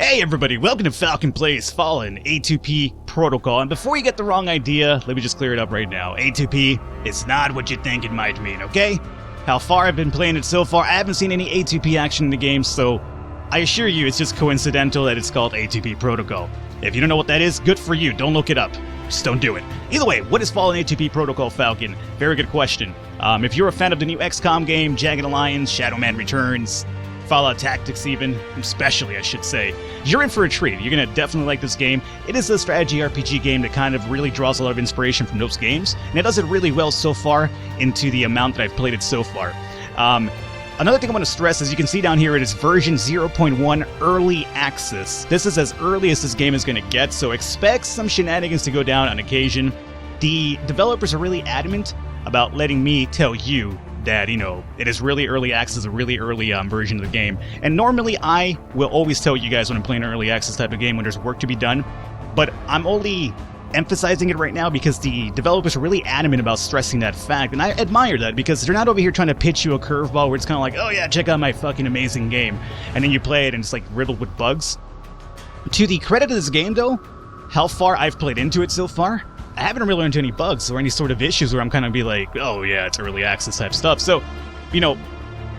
Hey everybody, welcome to Falcon Plays Fallen A2P Protocol, and before you get the wrong idea, let me just clear it up right now. A2P is not what you think it might mean, okay? How far I've been playing it so far, I haven't seen any A2P action in the game, so I assure you it's just coincidental that it's called A2P Protocol. If you don't know what that is, good for you, don't look it up. Just don't do it. Either way, what is Fallen A2P Protocol, Falcon? Very good question. If you're a fan of the new XCOM game, Jagged Alliance, Shadowrun Returns, Fallout Tactics even, especially I should say, you're in for a treat. You're going to definitely like this game. It is a strategy RPG game that kind of really draws a lot of inspiration from those games, and it does it really well so far into the amount that I've played it so far. Another thing I want to stress, as you can see down here, it is version 0.1 early access. This is as early as this game is going to get, so expect some shenanigans to go down on occasion. The developers are really adamant about letting me tell you that, you know, it is really early access, a really early version of the game. And normally I will always tell you guys when I'm playing an early access type of game when there's work to be done, but I'm only emphasizing it right now because the developers are really adamant about stressing that fact, and I admire that because they're not over here trying to pitch you a curveball where it's kind of like, oh yeah, check out my fucking amazing game, and then you play it and it's like riddled with bugs. To the credit of this game though, how far I've played into it so far, I haven't really run into any bugs or any sort of issues where I'm kind of be like, oh yeah, it's early access type stuff. So, you know,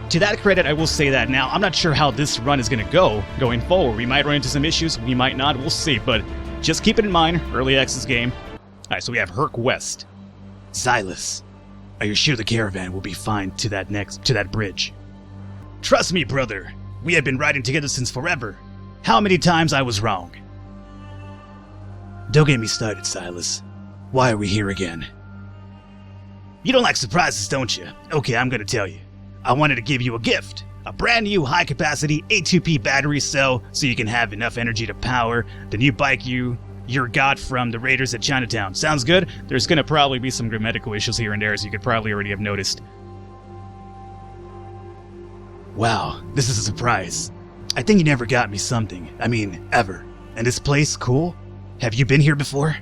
to that credit, I will say that. Now, I'm not sure how this run is going to go going forward. We might run into some issues, we might not, we'll see. But just keep it in mind, early access game. Alright, so we have Herc West. Silas, are you sure the caravan will be fine to that bridge? Trust me, brother. We have been riding together since forever. How many times I was wrong? Don't get me started, Silas. Why are we here again? You don't like surprises, don't you? Okay, I'm gonna tell you. I wanted to give you a gift. A brand new high-capacity A2P battery cell so you can have enough energy to power the new bike you got from the raiders at Chinatown. Sounds good? There's gonna probably be some grammatical issues here and there, as you could probably already have noticed. Wow, this is a surprise. I think you never got me something. I mean, ever. And this place, cool? Have you been here before?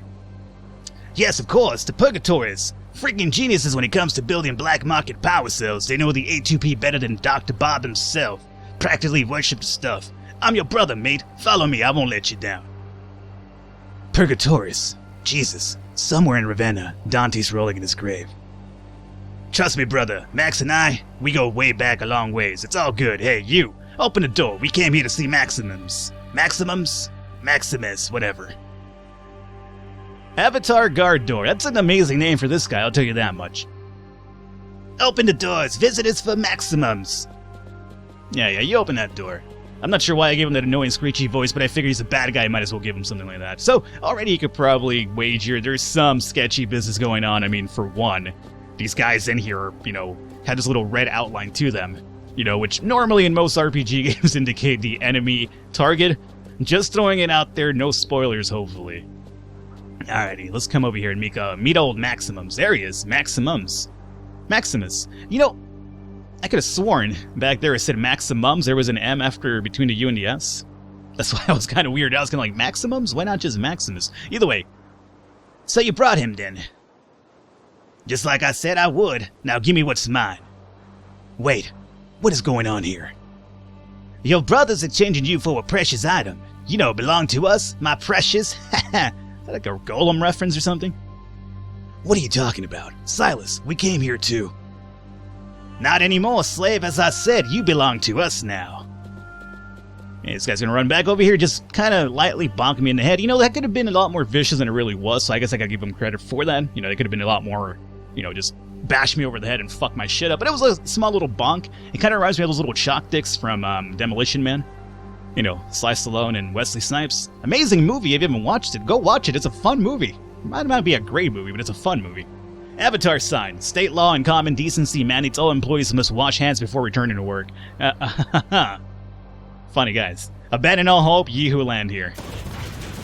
Yes, of course, the Purgatories. Freaking geniuses when it comes to building black market power cells. They know the A2P better than Dr. Bob himself. Practically worship the stuff. I'm your brother, mate. Follow me, I won't let you down. Purgatories. Jesus. Somewhere in Ravenna, Dante's rolling in his grave. Trust me, brother. Max and I, we go way back a long ways. It's all good. Hey, you. Open the door. We came here to see Maximums. Maximums? Maximus, whatever. Avatar Guard Door. That's an amazing name for this guy, I'll tell you that much. Open the doors. Visitors for Maximums. Yeah, you open that door. I'm not sure why I gave him that annoying screechy voice, but I figure he's a bad guy, might as well give him something like that. So, already you could probably wager there's some sketchy business going on. I mean, for one, these guys in here, you know, had this little red outline to them, you know, which normally in most RPG games indicate the enemy target. Just throwing it out there, no spoilers, hopefully. Alrighty, let's come over here and meet old Maximums. There he is, Maximums. Maximus. You know, I could have sworn back there it said Maximums. There was an M between the U and the S. That's why I was kind of weird. I was kind of like, Maximums? Why not just Maximus? Either way. So you brought him then. Just like I said I would. Now give me what's mine. Wait, what is going on here? Your brother's exchanging you for a precious item. You know, belong to us, my precious. Haha. Is that like a Golem reference or something? What are you talking about? Silas, we came here too. Not anymore, slave. As I said, you belong to us now. Hey, this guy's gonna run back over here, just kind of lightly bonk me in the head. You know, that could have been a lot more vicious than it really was, so I guess I gotta give him credit for that. You know, they could have been a lot more, you know, just bash me over the head and fuck my shit up. But it was a small little bonk. It kind of reminds me of those little chalk dicks from Demolition Man. You know, Sly Stallone and Wesley Snipes. Amazing movie. If you haven't watched it, go watch it. It's a fun movie. It might not be a great movie, but it's a fun movie. Avatar sign. State law and common decency mandates all employees must wash hands before returning to work. Funny guys. Abandon all hope, ye who land here.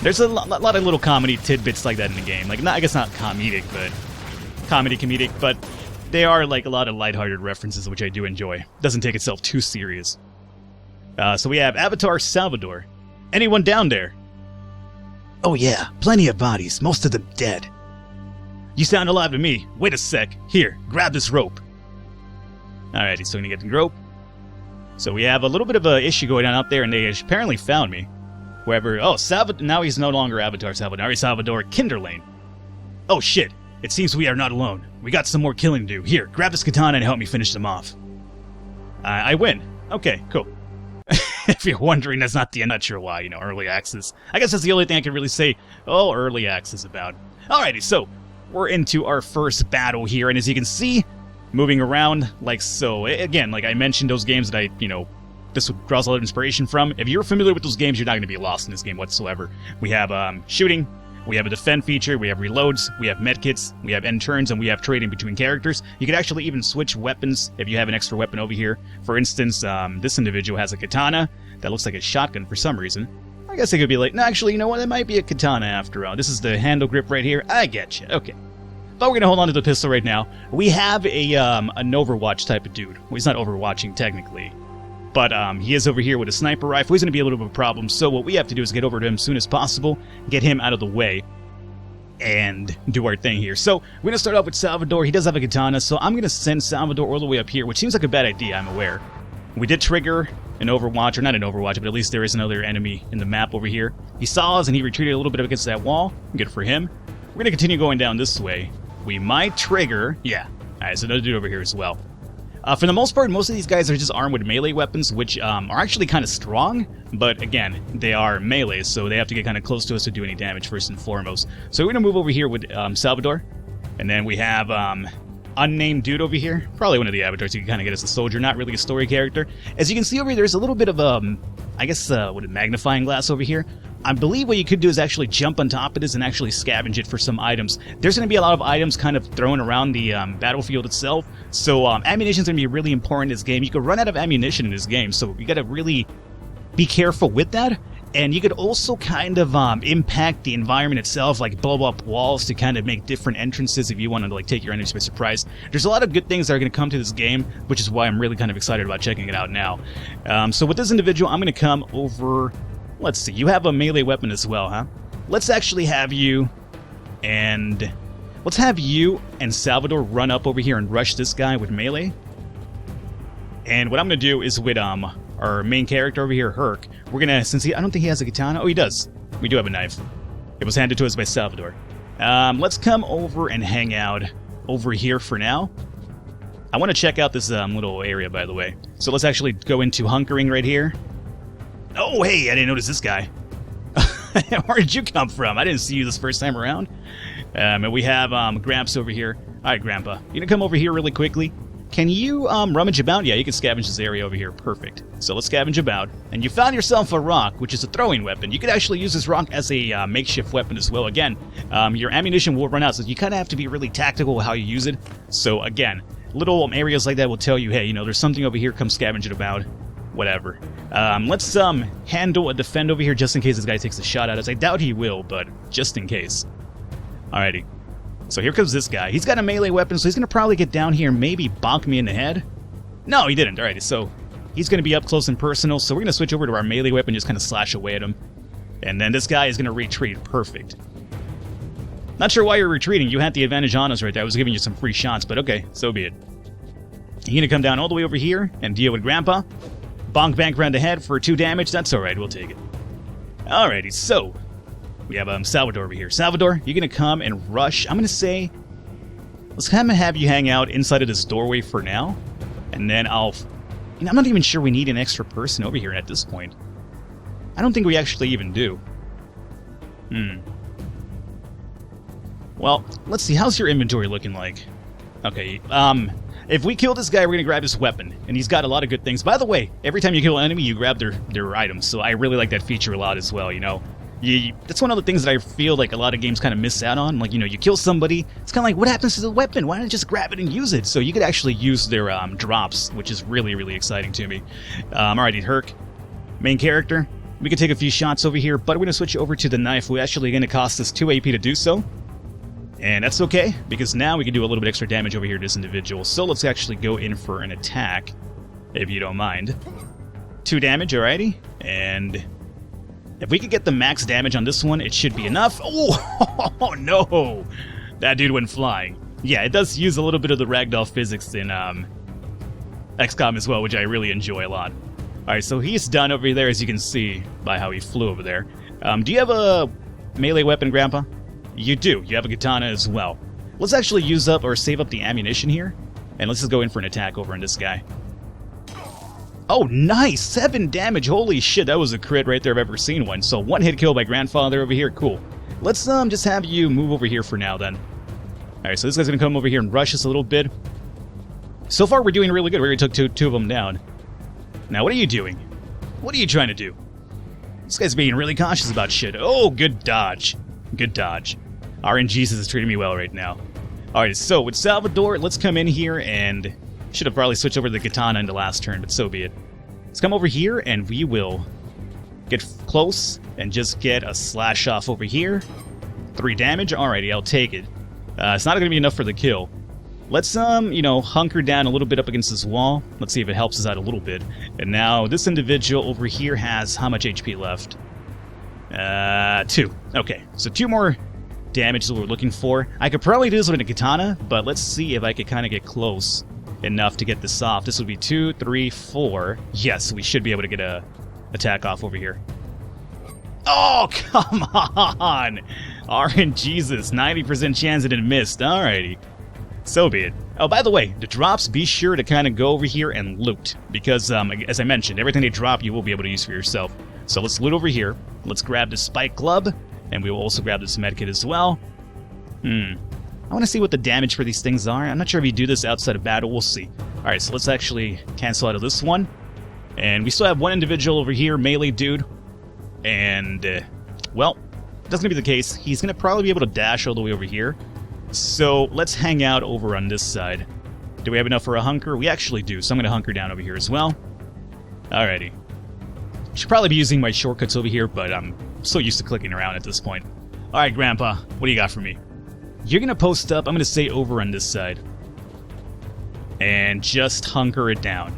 There's a lot of little comedy tidbits like that in the game. Like, I guess not comedic, but comedic, but they are like a lot of lighthearted references, which I do enjoy. Doesn't take itself too serious. So we have Avatar Salvador. Anyone down there? Oh yeah, plenty of bodies, most of them dead. You sound alive to me. Wait a sec. Here, grab this rope. Alrighty, so I'm gonna get the rope. So we have a little bit of an issue going on out there, and they apparently found me. whoever... Oh, now he's no longer Avatar Salvador. Now he's Salvador Kinderlane. Oh, shit. It seems we are not alone. We got some more killing to do. Here, grab this katana and help me finish them off. I win. Okay, cool. If you're wondering, that's not the... I'm not sure why, you know, early access. I guess that's the only thing I can really say, oh, early access about. Alrighty, so we're into our first battle here, and as you can see, moving around like so. Again, like I mentioned, those games that this draws a lot of inspiration from. If you're familiar with those games, you're not going to be lost in this game whatsoever. We have shooting, we have a defend feature, we have reloads, we have medkits, we have end turns, and we have trading between characters. You can actually even switch weapons if you have an extra weapon over here. For instance, this individual has a katana that looks like a shotgun for some reason. I guess it could be like, no, actually, you know what? It might be a katana after all. This is the handle grip right here. I get you. Okay. But we're going to hold on to the pistol right now. We have an Overwatch type of dude. Well, he's not overwatching technically. But he is over here with a sniper rifle. He's going to be a little bit of a problem. So what we have to do is get over to him as soon as possible, get him out of the way, and do our thing here. So we're going to start off with Salvador. He does have a katana, so I'm going to send Salvador all the way up here, which seems like a bad idea, I'm aware. We did trigger an Overwatch, or not an Overwatch, but at least there is another enemy in the map over here. He saw us, and he retreated a little bit against that wall. Good for him. We're going to continue going down this way. We might trigger... Yeah. Alright, so another dude over here as well. For the most part, most of these guys are just armed with melee weapons, which are actually kind of strong, but again, they are melee, so they have to get kind of close to us to do any damage first and foremost. So we're going to move over here with Salvador, and then we have unnamed dude over here, probably one of the avatars you can kind of get as a soldier, not really a story character. As you can see over here, there's a little bit of, I guess, what a magnifying glass over here. I believe what you could do is actually jump on top of this and actually scavenge it for some items. There's going to be a lot of items kind of thrown around the battlefield itself, so ammunition is going to be really important in this game. You could run out of ammunition in this game, so you got to really be careful with that. And you could also kind of impact the environment itself, like blow up walls to kind of make different entrances if you want to like take your enemies by surprise. There's a lot of good things that are going to come to this game, which is why I'm really kind of excited about checking it out now. So with this individual, I'm going to come over... Let's see, you have a melee weapon as well, huh? Let's actually have you and... Let's have you and Salvador run up over here and rush this guy with melee. And what I'm going to do is with our main character over here, Herc, we're going to, since I don't think he has a katana. Oh, he does. We do have a knife. It was handed to us by Salvador. Let's come over and hang out over here for now. I want to check out this little area, by the way. So let's actually go into hunkering right here. Oh, hey, I didn't notice this guy. Where did you come from? I didn't see you this first time around. And we have Gramps over here. All right, Grandpa. You gonna come over here really quickly? Can you rummage about? Yeah, you can scavenge this area over here. Perfect. So let's scavenge about. And you found yourself a rock, which is a throwing weapon. You could actually use this rock as a makeshift weapon as well. Again, your ammunition will run out, so you kind of have to be really tactical with how you use it. So again, little areas like that will tell you, hey, you know, there's something over here, come scavenge it about. Whatever. Let's handle a defend over here just in case this guy takes a shot at us. I doubt he will, but just in case. Alrighty. So here comes this guy. He's got a melee weapon, so he's going to probably get down here and maybe bonk me in the head. No, he didn't. Alrighty, so he's going to be up close and personal, so we're going to switch over to our melee weapon, just kind of slash away at him. And then this guy is going to retreat. Perfect. Not sure why you're retreating. You had the advantage on us right there. I was giving you some free shots, but okay, so be it. You're going to come down all the way over here and deal with Grandpa. Bonk bank round the head for 2 damage. That's alright, we'll take it. Alrighty, so we have Salvador over here. Salvador, you're gonna come and rush. I'm gonna say, let's kind of have you hang out inside of this doorway for now, and then I'm not even sure we need an extra person over here at this point. I don't think we actually even do. Well, let's see. How's your inventory looking like? Okay, if we kill this guy, we're going to grab his weapon, and he's got a lot of good things. By the way, every time you kill an enemy, you grab their items, so I really like that feature a lot as well, you know. That's one of the things that I feel like a lot of games kind of miss out on. Like, you know, you kill somebody, it's kind of like, what happens to the weapon? Why not just grab it and use it? So you could actually use their drops, which is really, really exciting to me. Alrighty, Herc, main character. We could take a few shots over here, but we're going to switch over to the knife, which actually going to cost us 2 AP to do so. And that's okay, because now we can do a little bit extra damage over here to this individual. So let's actually go in for an attack, if you don't mind. 2 damage, alrighty. And if we could get the max damage on this one, it should be enough. Oh, no! That dude went flying. Yeah, it does use a little bit of the ragdoll physics in XCOM as well, which I really enjoy a lot. Alright, so he's done over there, as you can see by how he flew over there. Do you have a melee weapon, Grandpa? You do. You have a katana as well. Let's actually use up or save up the ammunition here, and let's just go in for an attack over on this guy. Oh, nice! 7 damage! Holy shit, that was a crit right there if I've ever seen one. So 1 hit kill by Grandfather over here. Cool. Let's just have you move over here for now then. Alright, so this guy's gonna come over here and rush us a little bit. So far we're doing really good. We already took two of them down. Now what are you doing? What are you trying to do? This guy's being really cautious about shit. Oh, good dodge. Good dodge. RNGesus is treating me well right now. Alright, so with Salvador, let's come in here and... should have probably switched over to the katana in the last turn, but so be it. Let's come over here and we will get close and just get a slash off over here. 3 damage? Alrighty, I'll take it. It's not going to be enough for the kill. Let's, you know, hunker down a little bit up against this wall. Let's see if it helps us out a little bit. And now, this individual over here has how much HP left? 2. Okay, so 2 more damage is what we're looking for. I could probably do this with a katana, but let's see if I could kind of get close enough to get this off. This would be 2, 3, 4. Yes, we should be able to get a attack off over here. Oh, come on! RNGesus, 90% chance that it missed. Alrighty. So be it. Oh, by the way, the drops, be sure to kind of go over here and loot. Because, as I mentioned, everything they drop you will be able to use for yourself. So let's loot over here. Let's grab the spike club. And we will also grab this medkit as well. I want to see what the damage for these things are. I'm not sure if you do this outside of battle. We'll see. Alright, so let's actually cancel out of this one. And we still have one individual over here, melee dude. And, well, that's going to be the case. He's going to probably be able to dash all the way over here. So let's hang out over on this side. Do we have enough for a hunker? We actually do, so I'm going to hunker down over here as well. Alrighty. Should probably be using my shortcuts over here, but I'm so used to clicking around at this point. Alright, Grandpa, what do you got for me? You're going to post up, I'm going to say over on this side. And just hunker it down.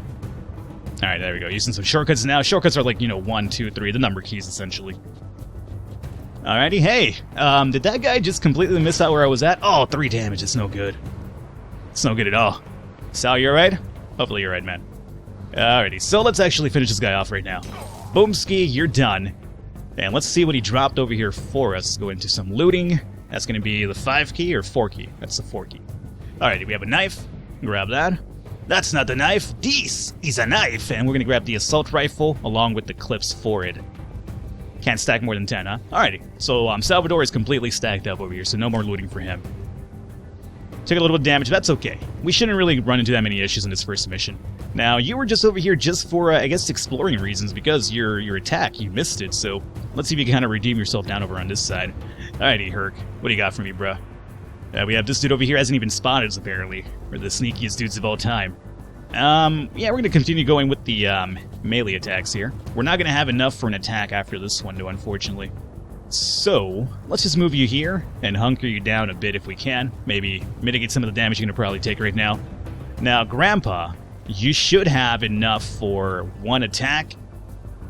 Alright, there we go. Using some shortcuts now. Shortcuts are like, you know, 1, 2, 3, the number keys, essentially. Alrighty, hey, did that guy just completely miss out where I was at? Oh, 3 damage, it's no good. It's no good at all. Sal, you alright? Hopefully you're right, man. Alrighty, so let's actually finish this guy off right now. Boomski, you're done. And let's see what he dropped over here for us. Let's go into some looting. That's going to be the 5 key or 4 key? That's the 4 key. Alrighty, we have a knife. Grab that. That's not the knife. This is a knife. And we're going to grab the assault rifle along with the clips for it. Can't stack more than 10, huh? Alrighty. So Salvador is completely stacked up over here, so no more looting for him. Took a little bit of damage, that's okay. We shouldn't really run into that many issues in this first mission. Now, you were just over here just for, I guess, exploring reasons, because your attack, you missed it, so let's see if you can kind of redeem yourself down over on this side. Alrighty, Herc. What do you got for me, bruh? We have this dude over here, hasn't even spotted us, apparently. We're the sneakiest dudes of all time. Yeah, we're going to continue going with the melee attacks here. We're not going to have enough for an attack after this one, though, unfortunately. So, let's just move you here and hunker you down a bit if we can. Maybe mitigate some of the damage you're going to probably take right now. Now, Grandpa, you should have enough for 1 attack.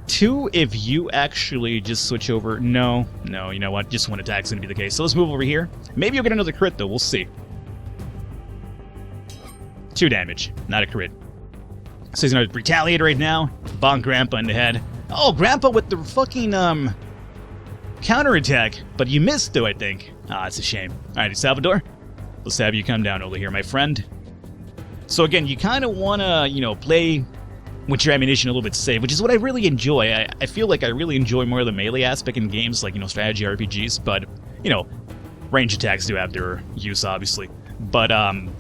2 if you actually just switch over. No, you know what? Just 1 attack's going to be the case. So let's move over here. Maybe you'll get another crit, though. We'll see. 2 damage. Not a crit. So he's going to retaliate right now. Bonk Grandpa in the head. Oh, Grandpa with the fucking, counterattack. But you missed, though, I think. Ah, it's a shame. Alright, Salvador. Let's have you come down over here, my friend. So again, you kind of want to, you know, play with your ammunition a little bit safe, which is what I really enjoy. I feel like I really enjoy more of the melee aspect in games like, you know, strategy RPGs, but, you know, range attacks do have their use, obviously. But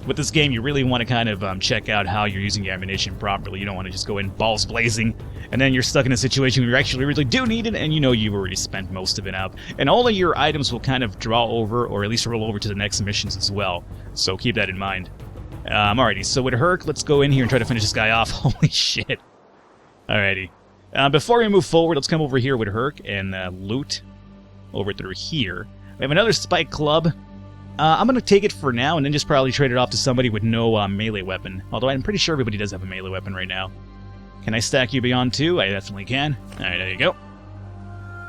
with this game, you really want to kind of check out how you're using your ammunition properly. You don't want to just go in balls blazing, and then you're stuck in a situation where you actually really do need it, and you know you've already spent most of it out. And all of your items will kind of draw over, or at least roll over to the next missions as well. So keep that in mind. Alrighty, so with Herc, let's go in here and try to finish this guy off. Holy shit. Alrighty. Before we move forward, let's come over here with Herc and loot over through here. We have another spike club. I'm going to take it for now and then just probably trade it off to somebody with no melee weapon. Although I'm pretty sure everybody does have a melee weapon right now. Can I stack you beyond 2? I definitely can. Alright, there you go.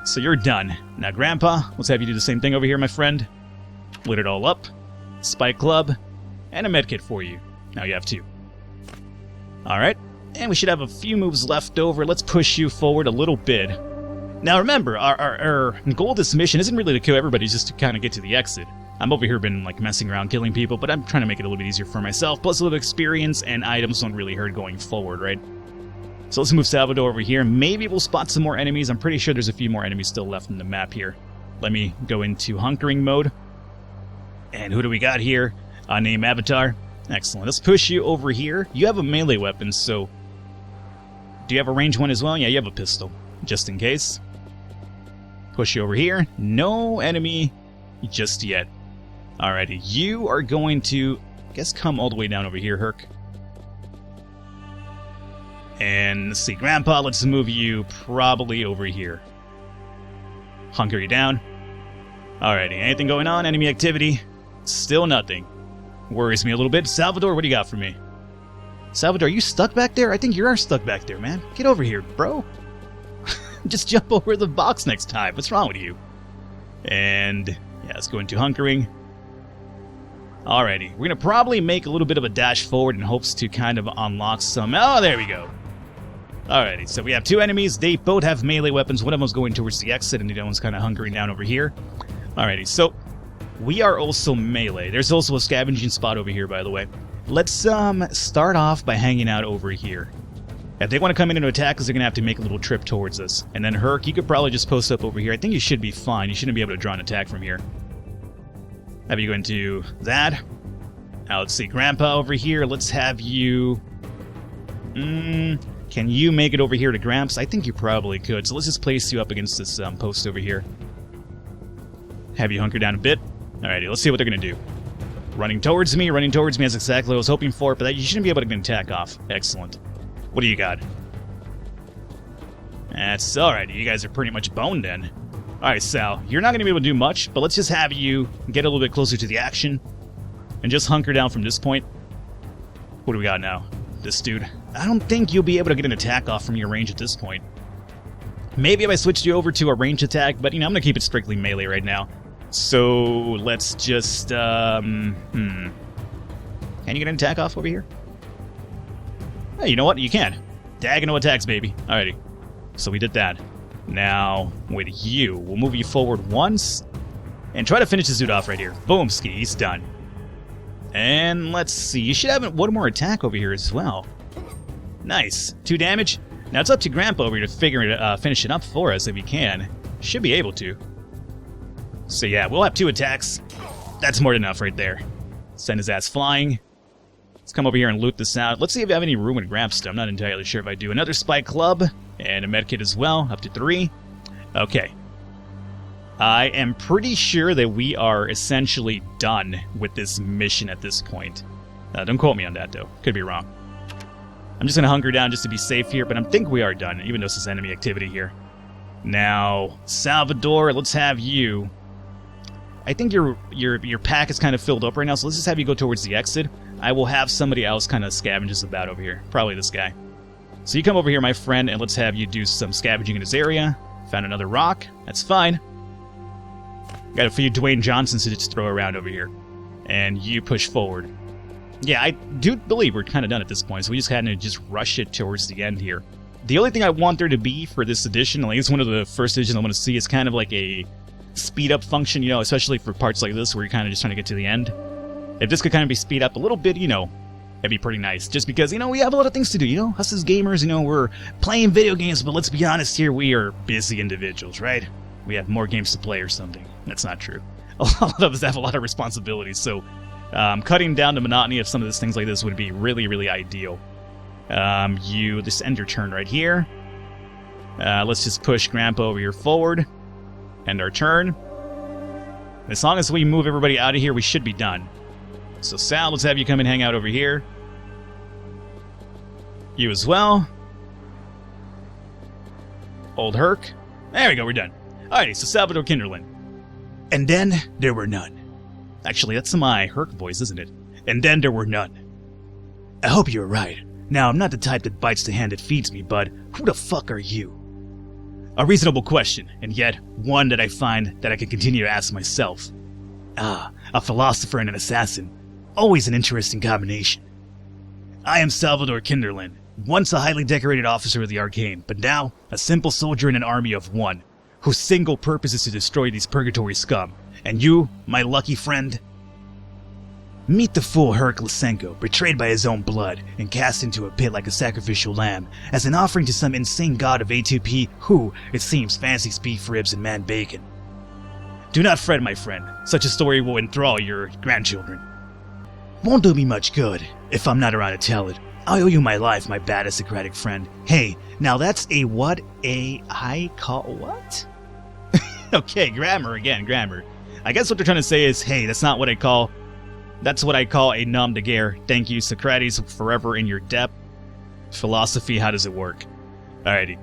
So you're done. Now, Grandpa, let's have you do the same thing over here, my friend. Loot it all up. Spike club. And a medkit for you. Now you have 2. Alright. And we should have a few moves left over. Let's push you forward a little bit. Now remember, our goal of this mission isn't really to kill everybody, it's just to kind of get to the exit. I'm over here been like messing around killing people, but I'm trying to make it a little bit easier for myself. Plus a little experience and items don't really hurt going forward, right? So let's move Salvador over here. Maybe we'll spot some more enemies. I'm pretty sure there's a few more enemies still left in the map here. Let me go into hunkering mode. And who do we got here? Name avatar. Excellent. Let's push you over here. You have a melee weapon, so... Do you have a ranged one as well? Yeah, you have a pistol, just in case. Push you over here. No enemy just yet. Alrighty, you are going to, I guess, come all the way down over here, Herc. And let's see, Grandpa, let's move you probably over here. Hunker you down. Alrighty, anything going on? Enemy activity? Still nothing. Worries me a little bit. Salvador, what do you got for me? Salvador, are you stuck back there? I think you are stuck back there, man. Get over here, bro. Just jump over the box next time. What's wrong with you? And, yeah, let's go into hunkering. Alrighty, we're going to probably make a little bit of a dash forward in hopes to kind of unlock some... Oh, there we go. Alrighty, so we have two enemies. They both have melee weapons. One of them's going towards the exit, and the other one's kind of hunkering down over here. Alrighty, so we are also melee. There's also a scavenging spot over here, by the way. Let's start off by hanging out over here. If they want to come in and attack us, they're going to have to make a little trip towards us. And then Herc, you could probably just post up over here. I think you should be fine. You shouldn't be able to draw an attack from here. Have you go into that. Now let's see, Grandpa over here. Let's have you... Can you make it over here to Gramps? I think you probably could. So let's just place you up against this post over here. Have you hunker down a bit. Alrighty, let's see what they're going to do. Running towards me. That's exactly what I was hoping for, but you shouldn't be able to get an attack off. Excellent. What do you got? That's alright. You guys are pretty much boned then. Alright, Sal. You're not going to be able to do much, but let's just have you get a little bit closer to the action and just hunker down from this point. What do we got now? This dude. I don't think you'll be able to get an attack off from your range at this point. Maybe if I switched you over to a range attack, but, I'm going to keep it strictly melee right now. So, let's just, Can you get an attack off over here? Hey, you know what? You can. Diagonal attacks, baby. Alrighty. So we did that. Now, with you, we'll move you forward once and try to finish this dude off right here. Boom, ski. He's done. And let's see. You should have one more attack over here as well. Nice. 2 damage. Now it's up to Grandpa over here to finish it up for us if he can. Should be able to. So yeah, we'll have 2 attacks. That's more than enough right there. Send his ass flying. Let's come over here and loot this out. Let's see if I have any room in Gramps. I'm not entirely sure if I do. Another spike club and a medkit as well, up to 3. Okay. I am pretty sure that we are essentially done with this mission at this point. Don't quote me on that, though. Could be wrong. I'm just going to hunker down just to be safe here, but I think we are done, even though this is enemy activity here. Now, Salvador, let's have you. I think your pack is kind of filled up right now, so let's just have you go towards the exit. I will have somebody else kind of scavenge us about over here. Probably this guy. So you come over here, my friend, and let's have you do some scavenging in this area. Found another rock. That's fine. Got a few Dwayne Johnsons to just throw around over here. And you push forward. Yeah, I do believe we're kind of done at this point, so we just had to just rush it towards the end here. The only thing I want there to be for this edition, like it's one of the first editions I want to see, is kind of like a speed-up function, especially for parts like this where you're kind of just trying to get to the end. If this could kind of be speed up a little bit, it'd be pretty nice. Just because, we have a lot of things to do, us as gamers, we're playing video games, but let's be honest here, we are busy individuals, right? We have more games to play or something. That's not true. A lot of us have a lot of responsibilities, so cutting down the monotony of some of these things like this would be really, really ideal. You just end your turn right here. Let's just push Grandpa over here forward. End our turn. As long as we move everybody out of here, we should be done. So Sal, let's have you come and hang out over here. You as well. Old Herc. There we go, we're done. Alrighty, so Salvador Kinderlin. And then there were none. Actually, that's my Herc voice, isn't it? And then there were none. I hope you were right. Now, I'm not the type that bites the hand that feeds me, but who the fuck are you? A reasonable question, and yet one that I find that I can continue to ask myself. Ah, a philosopher and an assassin. Always an interesting combination. I am Salvador Kinderlin, Once a highly decorated officer of the Arcane, but now a simple soldier in an army of one, whose single purpose is to destroy these purgatory scum. And you, my lucky friend? Meet the fool Herc Lysenko, betrayed by his own blood, and cast into a pit like a sacrificial lamb, as an offering to some insane god of A2P who, it seems, fancies beef ribs and man bacon. Do not fret, my friend. Such a story will enthrall your grandchildren. Won't do me much good, if I'm not around to tell it. I owe you my life, my bad Socratic friend. Hey, now that's a what? I call what? Okay, grammar again, grammar. I guess what they're trying to say is, hey, that's not what I call... That's what I call a nom de guerre. Thank you, Socrates, forever in your depth. Philosophy, how does it work? Alrighty.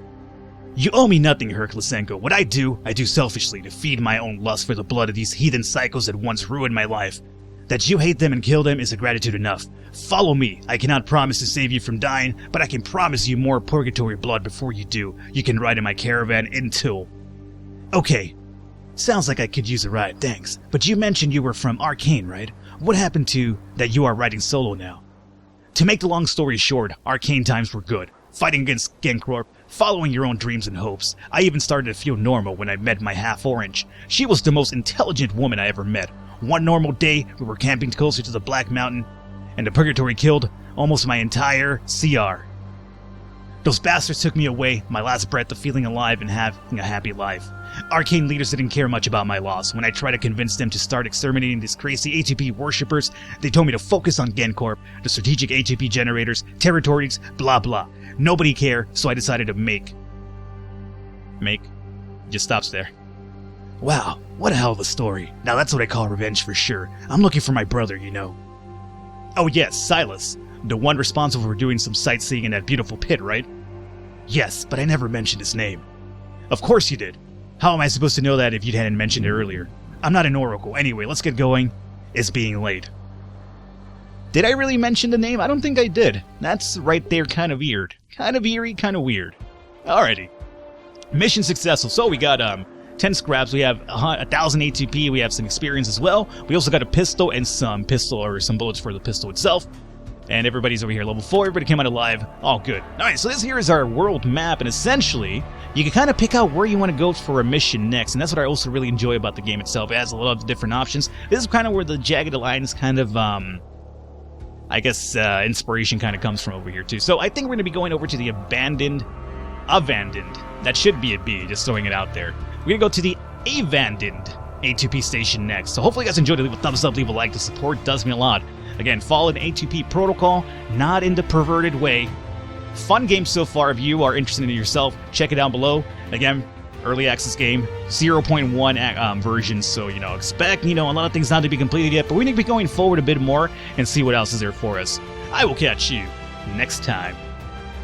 You owe me nothing, Herc Lysenko. What I do selfishly to feed my own lust for the blood of these heathen psychos that once ruined my life. That you hate them and kill them is a gratitude enough. Follow me. I cannot promise to save you from dying, but I can promise you more purgatory blood before you do. You can ride in my caravan until... Okay. Sounds like I could use a ride, thanks. But you mentioned you were from Arcane, right? What happened to that you are riding solo now? To make the long story short, Arcane times were good. Fighting against Gencorp, following your own dreams and hopes. I even started to feel normal when I met my half-orange. She was the most intelligent woman I ever met. One normal day, we were camping closer to the Black Mountain, and the Purgatory killed almost my entire CR. Those bastards took me away, my last breath of feeling alive and having a happy life. Arcane leaders didn't care much about my loss. When I tried to convince them to start exterminating these crazy A2P worshippers, they told me to focus on Gencorp, the strategic A2P generators, territories, blah blah. Nobody cared, so I decided to make. Just stops there. Wow, what a hell of a story. Now that's what I call revenge for sure. I'm looking for my brother, you know. Oh yes, Silas. The one responsible for doing some sightseeing in that beautiful pit, right? Yes, but I never mentioned his name. Of course you did. How am I supposed to know that if you hadn't mentioned it earlier? I'm not an oracle. Anyway, let's get going. It's being late. Did I really mention the name? I don't think I did. That's right there kind of weird. Kind of eerie, kind of weird. Alrighty. Mission successful. So we got 10 scraps. We have 1,000 A2P. We have some experience as well. We also got a pistol and some bullets for the pistol itself. And everybody's over here level 4. Everybody came out alive. All good. Alright, so this here is our world map. And essentially, you can kind of pick out where you want to go for a mission next. And that's what I also really enjoy about the game itself. It has a lot of different options. This is kind of where the Jagged Alliance kind of, I guess, inspiration kind of comes from over here too. So I think we're going to be going over to the abandoned, that should be a B, just throwing it out there. We're going to go to the abandoned A2P station next. So hopefully you guys enjoyed it. Leave a thumbs up, leave a like. The support does mean a lot. Again, Fallen A2P Protocol, not in the perverted way. Fun game so far. If you are interested in it yourself, check it down below. Again, early access game, 0.1 version, so, expect, a lot of things not to be completed yet, but we need to be going forward a bit more and see what else is there for us. I will catch you next time.